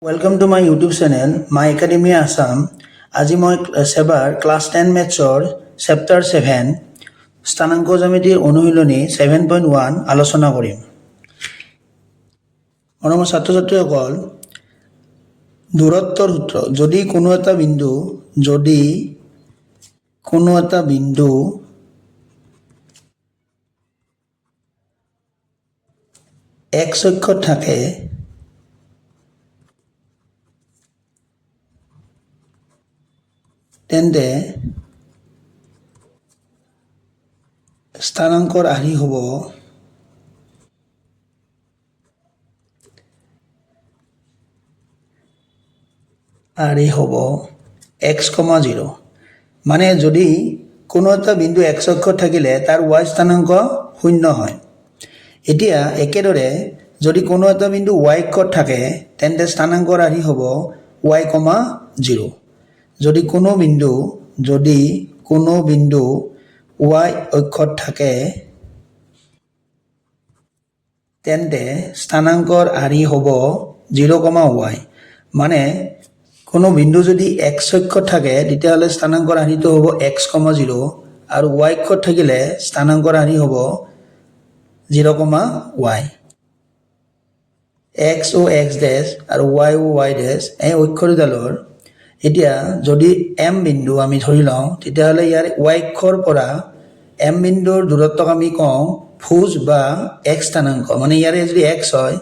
Welcome to my YouTube channel, My Academy Assam. আজি মই সেবাৰ class 10 মেথছৰ chapter 7 স্থানাংক জ্যামিতিৰ অনুশীলনী 7.1 আলোচনা কৰিম। মৰমৰ ছাত্ৰ-ছাত্ৰীসকল, দূৰত্বৰ সূত্ৰ যদি কোনো এটা বিন্দু x অক্ষত থাকে তেন্তে স্থানাংকৰ আৰ্হি হ'ব x, 0 মানে যদি কোনো এটা বিন্দু x অক্ষত থাকিলে তাৰ y স্থানাংক 0 হয়। এতিয়া একেদৰে যদি কোনো এটা বিন্দু y অক্ষত থাকে তেন্তে স্থানাংকৰ আৰ্হি হ'ব y, 0 যদি কোনো বিন্দু y অক্ষত থাকে তেন্তে স্থানাংকৰ আৰ্হি হ'ব 0, y মানে কোনো বিন্দু যদি x অক্ষত থাকে তেতিয়াহ'লে স্থানাংকৰ আৰ্হিটো হ'ব x, 0 আৰু y অক্ষত থাকিলে স্থানাংকৰ আৰ্হি হ'ব 0, y x o x dash আৰু y o y dash এই অক্ষৰ দুডালৰ এতিয়া যদি m বিন্দু আমি ধৰি লওঁ তেতিয়াহ'লে ইয়াৰ y অক্ষৰ পৰা m বিন্দুৰ দূৰত্বক আমি কওঁ ভুজ বা x স্থানাংক মানে ইয়াৰে যদি x হয়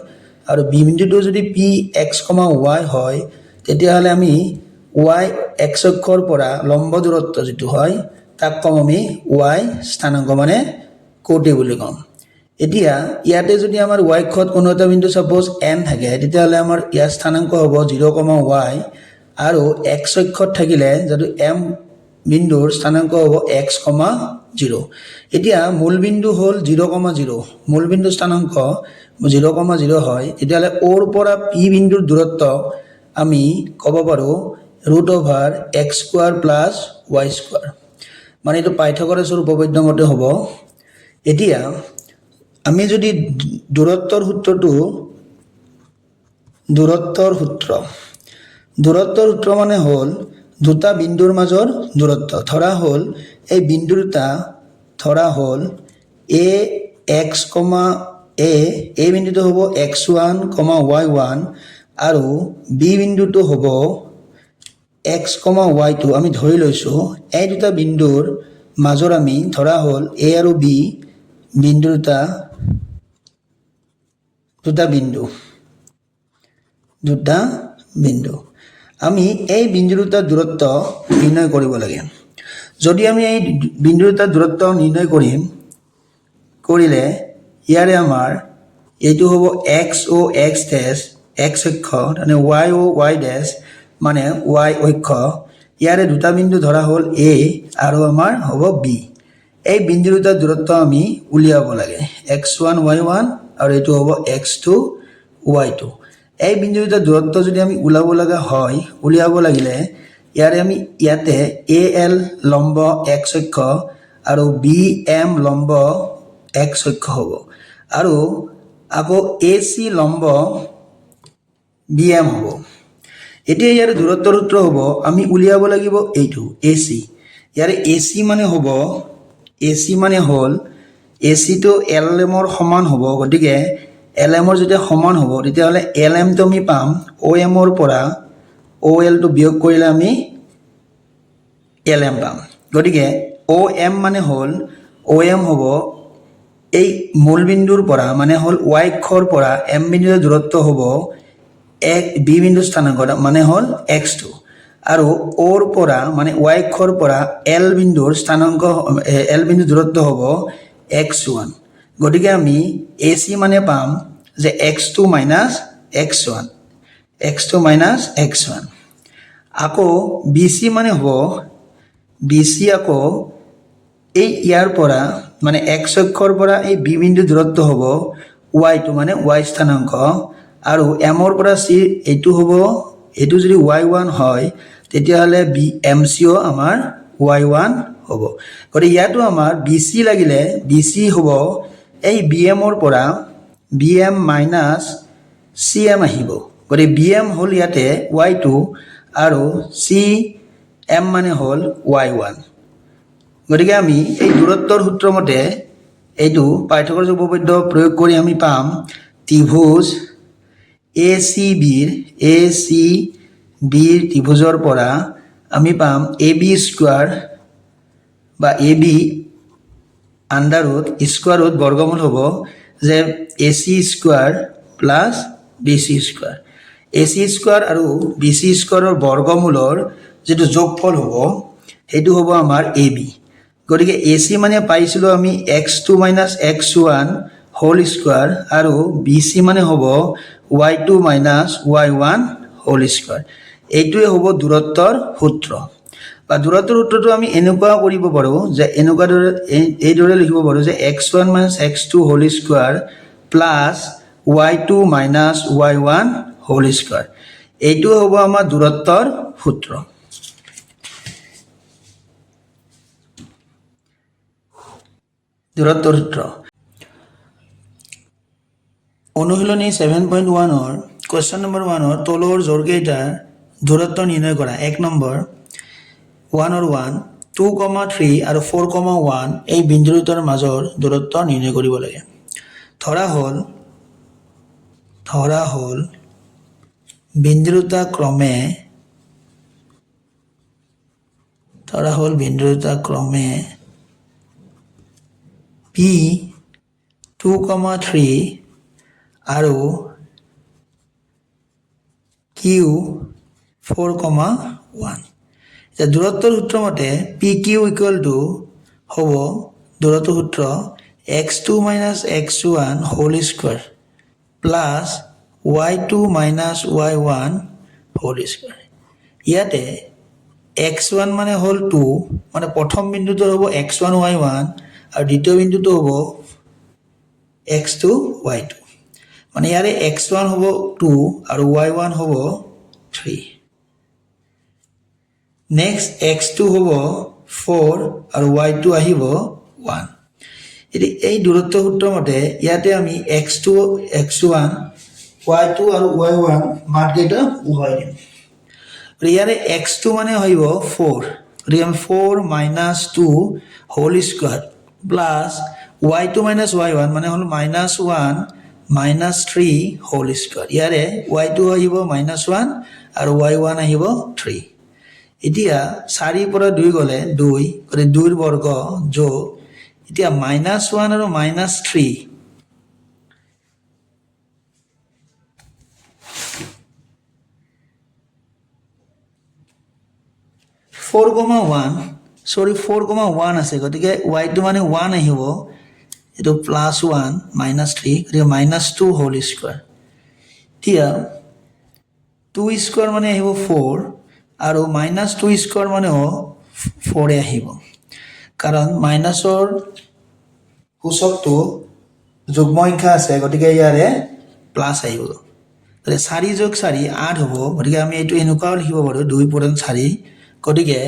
আৰু b বিন্দুটো যদি p x, y হয় তেতিয়াহ'লে আমি y x অক্ষৰ পৰা লম্ব দূৰত্ব যেটো হয় তাক কম আমি y স্থানাংক মানে কোটি বুলি কম। এতিয়া ইয়াতে যদি আমাৰ y অক্ষত কোনো এটা বিন্দু সাপোজ n থাকে তেতিয়াহ'লে আমাৰ ইয়াৰ স্থানাংক হ'ব 0, y আৰু x অক্ষত থাকিলে যদি m বিন্দুৰ স্থানাংক হ'ব x, 0 এতিয়া মূল বিন্দু হ'ল 0, মূল বিন্দু স্থানাংক 0, হয় তেতিয়াহ'লে o ৰ পৰা p বিন্দুৰ দূৰত্ব আমি ক'ব পাৰো √x² + y² মানে এইটো পাইথাগোৰাছৰ উপপাদ্য মতে হ'ব। এতিয়া আমি যদি দূৰত্বৰ সূত্ৰ মানে হ'ল দুটা বিন্দুৰ মাজৰ দূৰত্ব ধৰা হ'ল এই বিন্দু দুটা ধৰা হ'ল a x, a এই বিন্দুটো হ'ব x1, y1 আৰু b বিন্দুটো হ'ব x, y2 আমি ধৰি লৈছো এই দুটা বিন্দুৰ মাজৰ আমি ধৰা হ'ল a আৰু b বিন্দু দুটা বিন্দু আমি এই বিন্দু দুটাৰ দূৰত্ব নিৰ্ণয় কৰিব লাগে। যদি আমি এই বিন্দু দুটাৰ দূৰত্ব নিৰ্ণয় কৰিলে ইয়াৰে আমাৰ এইটো হ'ব x o x dash x অক্ষ মানে y o y dash মানে y অক্ষ ইয়াৰে দুটা বিন্দু ধৰা হ'ল a আৰু আমাৰ হ'ব b এই বিন্দু দুটাৰ দূৰত্ব আমি উলিয়াব লাগে x1, y1 আৰু এইটো হ'ব x2, y2 এই বিন্দু দুটাৰ দূৰত্ব যদি আমি উলিয়াব লাগিলে ইয়াৰে আমি ইয়াতে al লম্ব x অক্ষ আৰু bm লম্ব x অক্ষ হ'ব আৰু আকৌ ac লম্ব bm হ'ব। এতিয়া ইয়াৰ দূৰত্বৰ সূত্ৰ হ'ব আমি উলিয়াব লাগিব এইটো ac ইয়াৰে ac মানে হ'ল ac টো lm ৰ সমান হ'ব গতিকে lm ৰ যেতিয়া সমান হ'ব তেতিয়াহ'লে lm টো আমি পাম om ৰ পৰা ol টো বিয়োগ কৰিলে আমি lm পাম গতিকে om মানে হ'ল om হ'ব এই মূল বিন্দুৰ পৰা মানে হ'ল y অক্ষৰ পৰা m বিন্দুৰ দূৰত্ব হ'ব b বিন্দু স্থানাংক মানে হ'ল x2 আৰু o ৰ পৰা মানে y অক্ষৰ পৰা l বিন্দুৰ দূৰত্ব হ'ব x1 গতিকে আমি ac মানে পাম যে x2 - x1 আকৌ bc মানে হ'ব bc আকৌ এই ইয়াৰ পৰা মানে x অক্ষৰ পৰা এই b বিন্দু দূৰত্ব হ'ব y2 মানে y স্থানাংক আৰু m ৰ পৰা c এইটো হ'ব এইটো যদি y1 হয় তেতিয়াহ'লে mco আমাৰ y1 হ'ব গতিকে ইয়াতো আমাৰ bc লাগিলে bc হ'ব এই bm ৰ পৰা bm - cm আহিব গতিকে বি এম হ'ল ইয়াতে y2 আৰু চি এম মানে হ'ল y1 গতিকে আমি এই দূৰত্বৰ সূত্ৰ মতে এইটো পাইথাগোৰাছ উপপাদ্য প্ৰয়োগ কৰি আমি পাম ত্ৰিভুজ এ চি বিৰ ত্ৰিভুজৰ পৰা আমি পাম এ বি স্কোৱাৰ বা A B under root square root বৰ্গমূল হ'ব যে A C square plus B C square A C square আৰু বি চি স্কোৱাৰৰ বৰ্গমূলৰ যিটো যোগফল হ'ব সেইটো হ'ব আমাৰ এ বি গতিকে এ চি মানে পাইছিলোঁ আমি x2 minus x1 whole square আৰু বি চি মানে হ'ব y2 minus y1 whole square এইটোৱে হ'ব দূৰত্বৰ সূত্ৰ বা দূৰত্বৰ সূত্ৰটো আমি এনেকুৱা কৰিব পাৰোঁ যে এনেকুৱা দৰে এইদৰে লিখিব পাৰোঁ যে x1 minus x2 whole square plus y2 minus y1 whole square এইটো হ'ব আমাৰ দূৰত্বৰ সূত্ৰ দূৰত্বৰ সূত্ৰ অনুশীলনী 7.1 কুৱেশ্যন নম্বৰ 1 তলৰ জোৰকেইটাৰ দূৰত্ব নিৰ্ণয় কৰা 1 নম্বৰ 1 2,3 আৰু 4,1 এই বিন্দু দুটাৰ মাজৰ দূৰত্ব নিৰ্ণয় কৰিব লাগে ধৰা হ'ল বিন্দু দুটা ক্ৰমে P 2,3 আৰু Q 4,1 এতিয়া দূৰত্বৰ সূত্ৰ মতে পি কিউ ইকুৱেল টু হ'ব দূৰত্বৰ সূত্ৰ x2 minus x1 whole square plus y2 minus y1 whole square ইয়াতে x1 মানে হ'ল 2 মানে প্ৰথম বিন্দুটো হ'ব x1 y1 আৰু দ্বিতীয় বিন্দুটো হ'ব x2 y2 মানে ইয়াৰে x1 হ'ব 2 আৰু y1 হ'ব 3 নেক্সট x2 হ'ব 4 আৰু y2 আহিব 1 এতিয়া এই দূৰত্ব সূত্ৰ মতে ইয়াতে আমি x2 x1 y2 আৰু y1 মানকেইটা উভয় দিম ইয়াৰে x2 মানে আহিব 4 গতিকে আমি 4 minus 2 whole square plus y2 minus y1 মানে হ'ল মাইনাছ 1 মাইনাছ 3 হোল স্কোৱাৰ ইয়াৰে y2 আহিব মাইনাছ 1 আৰু y1 আহিব 3 এতিয়া 4 পৰা 2 গ'লে 2 গতিকে 2ৰ বৰ্গ যোগ এতিয়া মাইনাছ 1 আৰু মাইনাছ 3 4,1 আছে গতিকে y2 মানে 1 আহিব এইটো প্লাছ 1 মাইনাছ 3 গতিকে মাইনাছ 2 হোল স্কোৱাৰ এতিয়া 2 স্কোৱাৰ মানে আহিব 4 আৰু মাইনাছ 2 স্কোৱাৰ মানেও 4 আহিব কাৰণ মাইনাছৰ সূচকটো যুগ্ম সংখ্যা আছে গতিকে ইয়াৰে প্লাছ আহিব গতিকে 4 যোগ 4 8 হ'ব গতিকে আমি এইটো এনেকুৱাও লিখিব পাৰোঁ 2 পূৰণ 4 গতিকে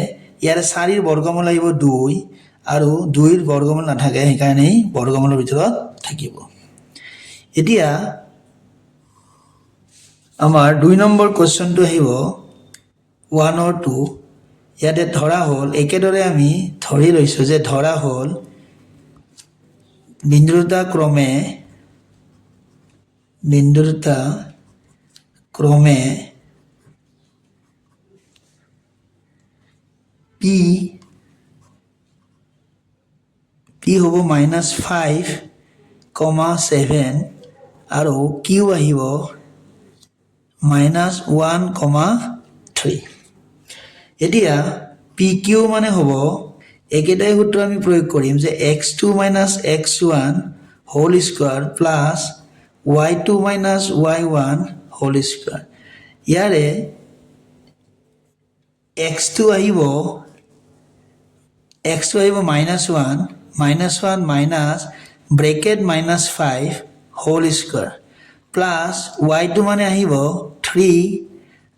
ইয়াৰে 4ৰ বৰ্গমূল আহিব 2 আৰু 2ৰ বৰ্গমূল নাথাকে সেইকাৰণে বৰ্গমূলৰ ভিতৰত থাকিব এতিয়া আমাৰ 2 নম্বৰ কুৱেশ্যনটো আহিব 1 or 2 ইয়াতে ধৰা হ'ল একেদৰে আমি ধৰি লৈছোঁ যে ধৰা হ'ল বিন্দু দুটা ক্ৰমে P হ'ব মাইনাছ 5,7 আৰু Q আহিব মাইনাছ 1,3 এতিয়া পি কিউ মানে হ'ব একেটাই সূত্ৰ আমি প্ৰয়োগ কৰিম যে x2 minus x1 whole square plus y2 minus y1 whole square ইয়াৰে x2 আহিব minus 1 minus bracket minus 5 whole square plus y2 মানে আহিব 3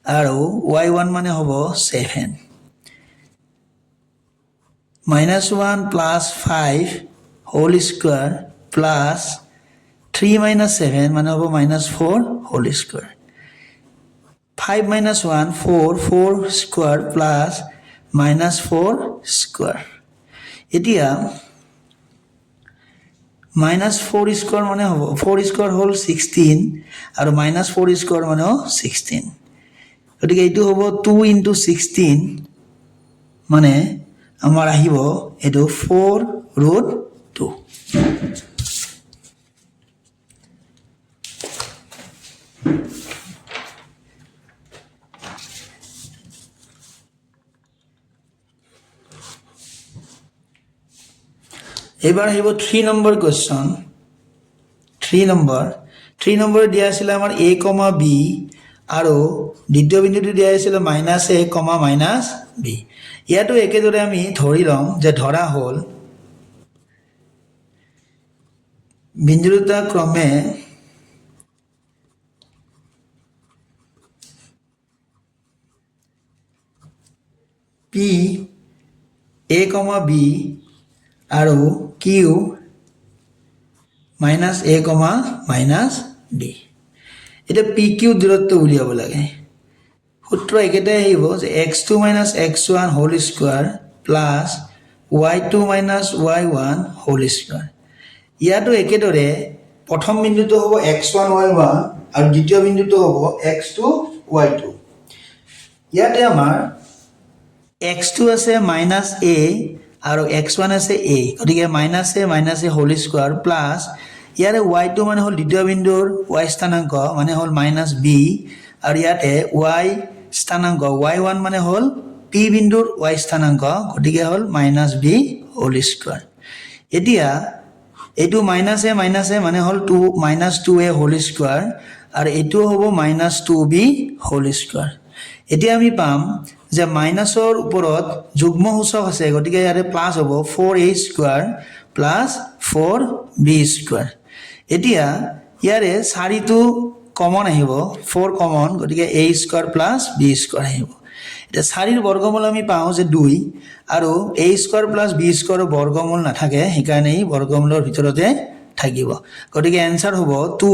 আৰু y1 মানে হ'ব 7 minus 1 plus 5 whole square plus 3 minus 7 মানে হ'ব minus 4 whole square 5 minus 1 4 4 square plus minus 4 square এতিয়া minus 4 square মানে হ'ব 4 square হ'ল 16 আৰু minus 4 square মানে 16 গতিকে এইটো হ'ব 2 into 16 মানে আমাৰ আহিব এইটো 4 root 2 এবাৰ আহিব 3 নম্বৰ কোৱেশ্চন 3 নম্বৰ দিয়া আছিল আমাৰ a, b আৰু দ্বিতীয় বিন্দুটো দিয়া আছিল -a, -b ইয়াতো একেদৰে আমি ধৰি লম যে ধৰা হ'ল বিন্দু দুটা ক্ৰমে p a, b আৰু q minus a, b এটা pq দূৰত্ব উলিয়াব লাগে সূত্ৰ একেটাই আহিব যে x2 minus x1 whole square plus y2 minus y1 whole square ইয়াতো একেদৰে প্ৰথম বিন্দুটো হ'ব x1 y1 আৰু দ্বিতীয় বিন্দুটো হ'ব x2 y2 ইয়াতে আমাৰ x2 আছে minus a আৰু x1 আছে a গতিকে minus a whole square plus ইয়াৰে y2 মানে হ'ল দ্বিতীয় বিন্দুৰ y স্থানাংক মানে হ'ল -b আৰু ইয়াতে y স্থানাংক y1 মানে হ'ল p বিন্দুৰ y স্থানাংক গতিকে হ'ল -b whole square এতিয়া এইটো -a মানে হ'ল 2a whole square আৰু এইটো হ'ব -2b whole square এতিয়া আমি পাম যে মাইনাসৰ ওপৰত যুগ্ম সূচক আছে গতিকে ইয়াৰে প্লাস হ'ব 4a square plus 4b square এতিয়া ইয়াৰে 4টো কমন আহিব 4 কমন গতিকে a square plus b square আহিব এটা 4ৰ বৰ্গমূল আমি পাও যে 2 আৰু a স্কয়াৰ প্লাস b স্কয়াৰৰ বৰ্গমূল নাথাকে সেইকাৰণে এই বৰ্গমূলৰ ভিতৰতে থাকিব গতিকে आंसर হ'ব 2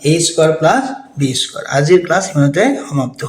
√a square plus b square আজিৰ ক্লাস ইমানতে সমাপ্ত